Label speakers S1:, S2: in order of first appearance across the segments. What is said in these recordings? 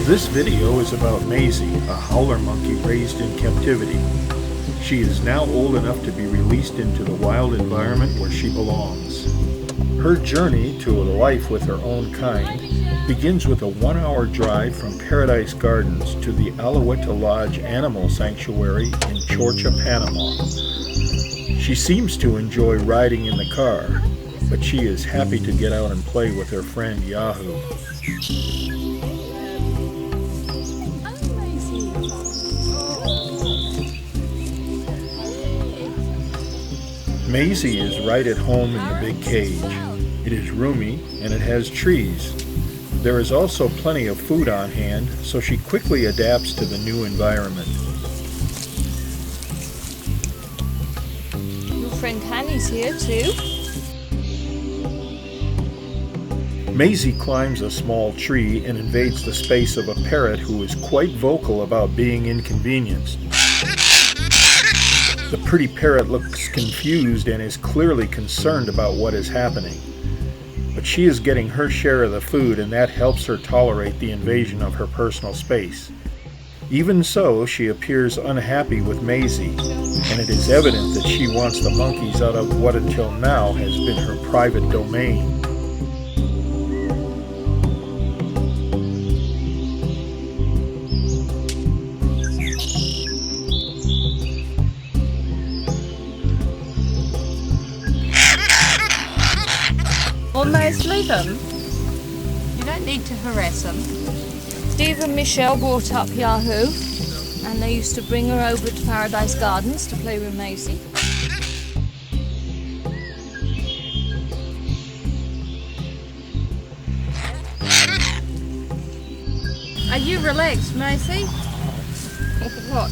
S1: This video is about Maisie, a howler monkey raised in captivity. She is now old enough to be released into the wild environment where she belongs. Her journey to a life with her own kind begins with a 1-hour drive from Paradise Gardens to the Alouette Lodge Animal Sanctuary in Chorcha, Panama. She seems to enjoy riding in the car, but she is happy to get out and play with her friend Yahoo. Maisie is right at home in the big cage. It is roomy and it has trees. There is also plenty of food on hand, so she quickly adapts to the new environment.
S2: Your friend Hanny's here too.
S1: Maisie climbs a small tree and invades the space of a parrot who is quite vocal about being inconvenienced. The pretty parrot looks confused and is clearly concerned about what is happening. But she is getting her share of the food, and that helps her tolerate the invasion of her personal space. Even so, she appears unhappy with Maisie, and it is evident that she wants the monkeys out of what until now has been her private domain.
S2: Almost leave them. You don't need to harass them. Steve and Michelle brought up Yahoo, and they used to bring her over to Paradise Gardens to play with Maisie. Are you relaxed, Maisie? What?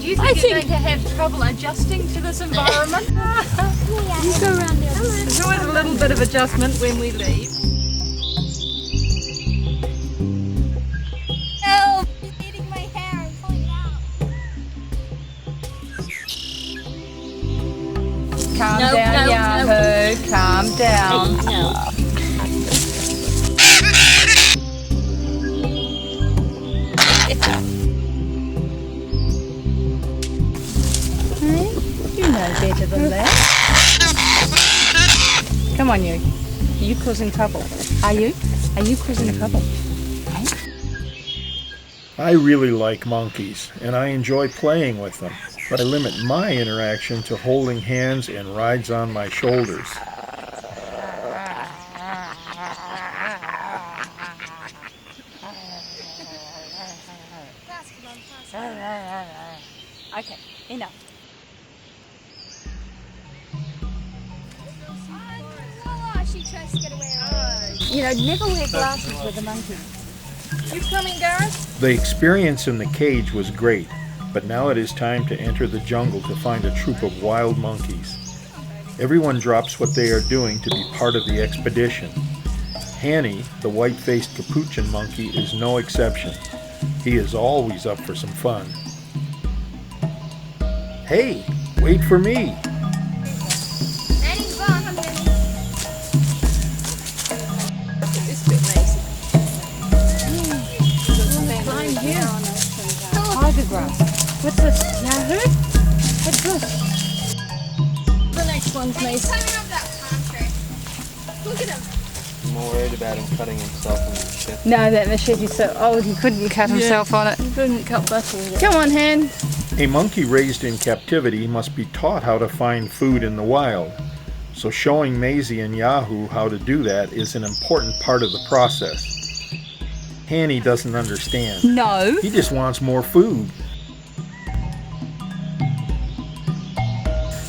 S2: Do you think you're going to have trouble adjusting to this environment?
S3: You go around the other side.
S2: There's always a little bit of adjustment when we leave.
S3: Help! He's eating my hair. I'm pulling it out.
S2: Calm down, Yahoo. Calm down.
S3: No.
S2: You know better than that. Come on, you. Are you causing trouble? Are you? Are you causing trouble?
S1: I really like monkeys, and I enjoy playing with them, but I limit my interaction to holding hands and rides on my shoulders.
S2: Okay, enough.
S3: She tries to get away.
S2: You know, never wear glasses with a monkey. You coming, Gareth?
S1: The experience in the cage was great, but now it is time to enter the jungle to find a troop of wild monkeys. Everyone drops what they are doing to be part of the expedition. Hanny, the white-faced capuchin monkey, is no exception. He is always up for some fun. Hey, wait for me!
S2: Tiger grass. What's this? Yahoo? What's this?
S3: The next one's Maisie. Climbing up that palm tree. Look at him.
S4: I'm more worried about him cutting himself on the machete.
S2: No, that machete's so old he couldn't cut himself on it.
S3: He couldn't cut butter with it.
S2: Come on, Hen.
S1: A monkey raised in captivity must be taught how to find food in the wild. So showing Maisie and Yahoo how to do that is an important part of the process. Hanny doesn't understand.
S2: No.
S1: He just wants more food.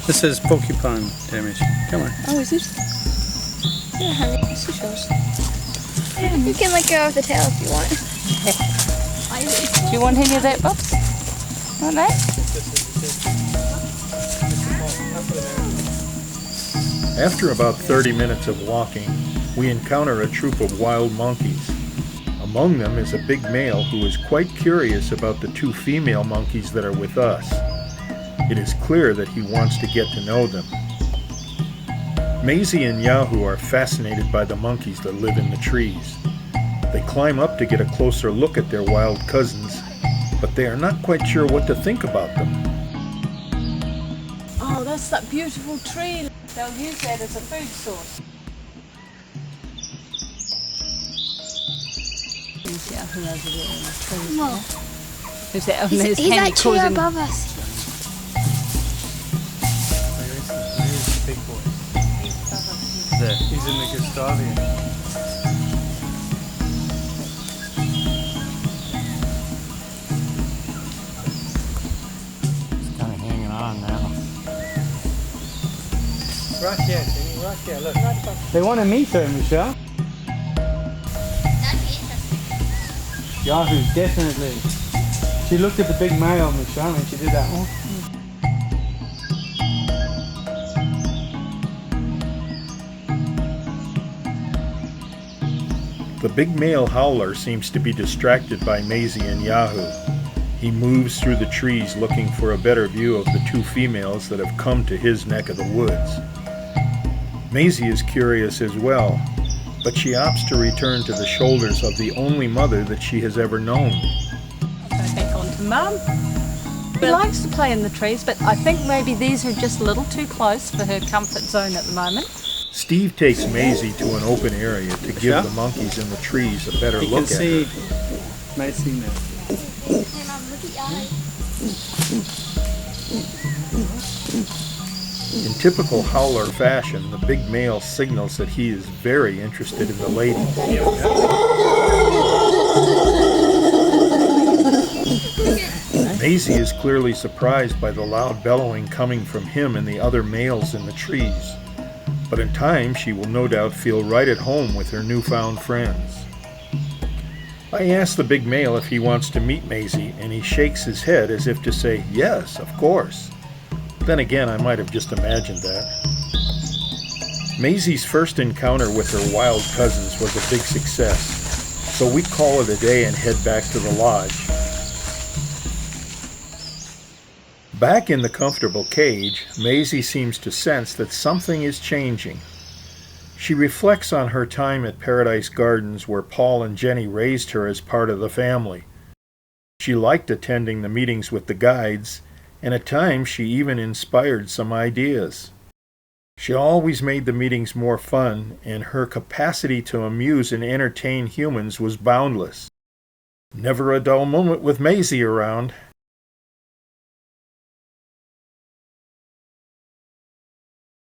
S4: This is porcupine damage. Come on.
S3: Oh, is it? Yeah, honey, it's yours. You can let go of the tail if you want.
S2: Do you want any of that, Bubs? Want that?
S1: After about 30 minutes of walking, we encounter a troop of wild monkeys. Among them is a big male who is quite curious about the 2 female monkeys that are with us. It is clear that he wants to get to know them. Maisie and Yahoo are fascinated by the monkeys that live in the trees. They climb up to get a closer look at their wild cousins, but they are not quite sure what to think about them.
S2: Oh, that's that beautiful tree. They'll use that as a food source. Who over there in the trees?
S3: Whoa.
S2: Who's that?
S3: He's actually above us.
S4: Where's the big boy? There. He's in the Gustavian.
S5: He's kind of hanging on now.
S4: Right here, Jenny. Right here. Look. They want to meet her, Michelle. Yahoo, definitely. She looked at the big male, Michelle, and she did that one.
S1: The big male howler seems to be distracted by Maisie and Yahoo. He moves through the trees looking for a better view of the two females that have come to his neck of the woods. Maisie is curious as well, but she opts to return to the shoulders of the only mother that she has ever known.
S2: Go back on to Mum. She likes to play in the trees, but I think maybe these are just a little too close for her comfort zone at the moment.
S1: Steve takes Maisie to an open area to give the monkeys in the trees a better look at her.
S4: You can see Maisie now.
S3: Hey Mom, look at Yahoo.
S1: In typical howler fashion, the big male signals that he is very interested in the lady. Maisie is clearly surprised by the loud bellowing coming from him and the other males in the trees. But in time, she will no doubt feel right at home with her newfound friends. I ask the big male if he wants to meet Maisie, and he shakes his head as if to say, yes, of course. Then again, I might have just imagined that. Maisie's first encounter with her wild cousins was a big success, so we call it a day and head back to the lodge. Back in the comfortable cage, Maisie seems to sense that something is changing. She reflects on her time at Paradise Gardens, where Paul and Jenny raised her as part of the family. She liked attending the meetings with the guides, and at times she even inspired some ideas. She always made the meetings more fun, and her capacity to amuse and entertain humans was boundless. Never a dull moment with Maisie around.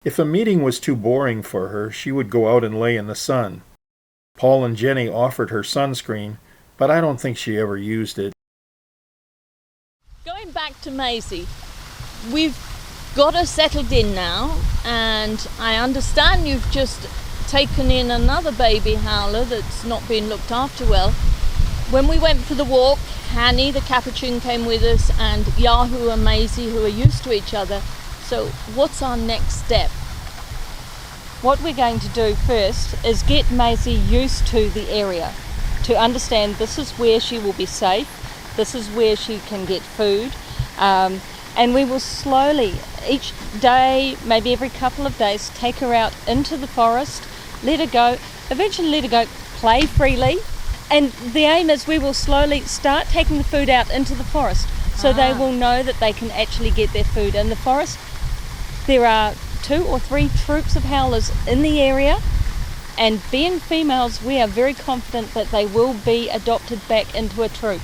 S1: If a meeting was too boring for her, she would go out and lay in the sun. Paul and Jenny offered her sunscreen, but I don't think she ever used it.
S2: Going back to Maisie, we've got her settled in now, and I understand you've just taken in another baby howler that's not been looked after well. When we went for the walk, Hanny the Capuchin came with us, and Yahoo and Maisie, who are used to each other. So what's our next step? What we're going to do first is get Maisie used to the area, to understand this is where she will be safe, this is where she can get food, and we will slowly, each day, maybe every couple of days, take her out into the forest, let her go, eventually let her go play freely, and the aim is we will slowly start taking the food out into the forest, so they will know that they can actually get their food in the forest. There are 2 or 3 troops of howlers in the area, and being females, we are very confident that they will be adopted back into a troop.